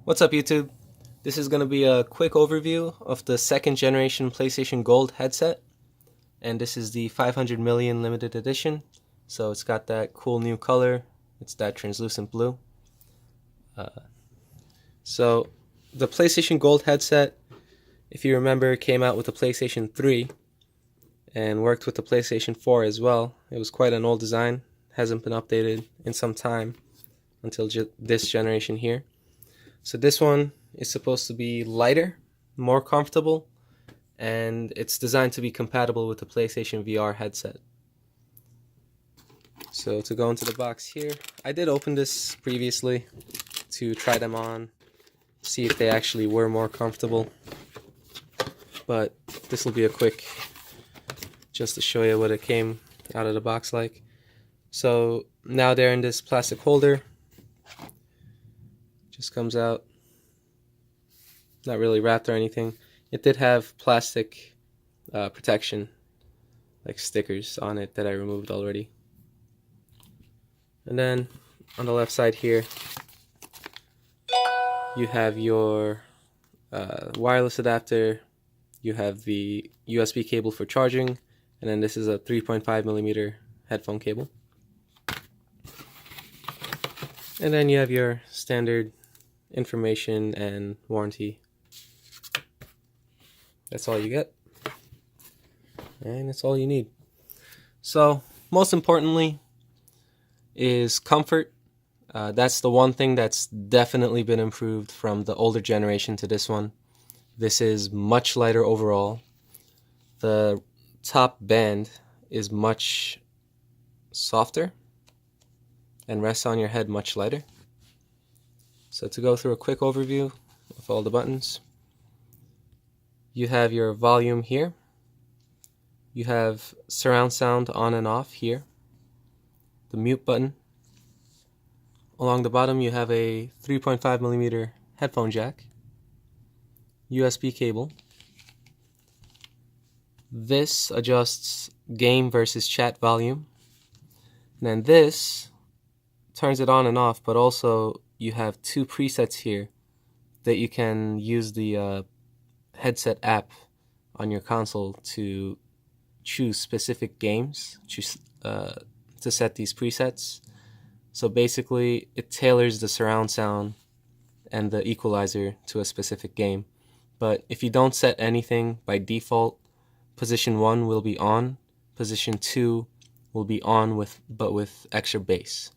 What's up, YouTube? This is going to be a quick overview of the second generation PlayStation Gold headset, and this is the 500 million limited edition. So it's got that cool new color. It's that translucent blue. So the PlayStation Gold headset, if you remember, came out with the PlayStation 3 and worked with the PlayStation 4 as well. It was quite an old design, hasn't been updated in some time until this generation here. So this one is supposed to be lighter, more comfortable, and it's designed to be compatible with the PlayStation VR headset. So to go into the box here, I did open this previously to try them on, see if they actually were more comfortable. But this will be a quick, just to show you what it came out of the box like. So now they're in this plastic holder. Just comes out, not really wrapped or anything. It did have plastic protection, like stickers on it that I removed already. And then on the left side here, you have your wireless adapter, you have the USB cable for charging, and then this is a 3.5mm headphone cable. And then you have your standard information and warranty. That's all you get, and that's all you need. So most importantly is comfort. That's the one thing that's definitely been improved from the older generation to this one. This is much lighter overall. The top band is much softer and rests on your head much lighter. So to go through a quick overview of all the buttons, you have your volume here. You have surround sound on and off here. The mute button. Along the bottom you have a 3.5mm headphone jack. USB cable. This adjusts game versus chat volume. And then this turns it on and off, but also you have two presets here that you can use the headset app on your console to choose specific games, to set these presets. So basically it tailors the surround sound and the equalizer to a specific game. But if you don't set anything, by default position 1 will be on, position 2 will be on but with extra bass.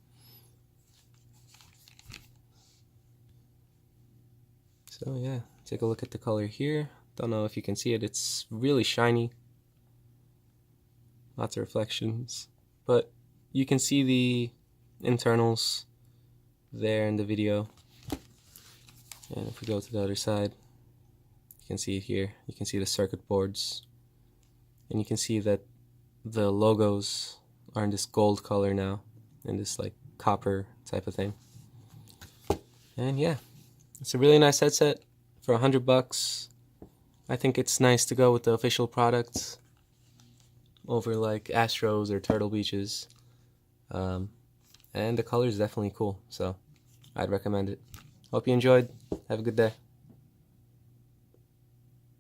So yeah, take a look at the color here. Don't know if you can see it, it's really shiny. Lots of reflections. But you can see the internals there in the video. And if we go to the other side, you can see it here. You can see the circuit boards. And you can see that the logos are in this gold color now, in this like copper type of thing. And yeah, it's a really nice headset for $100. I think it's nice to go with the official product over like Astros or Turtle Beaches. And the color is definitely cool, so I'd recommend it. Hope you enjoyed. Have a good day.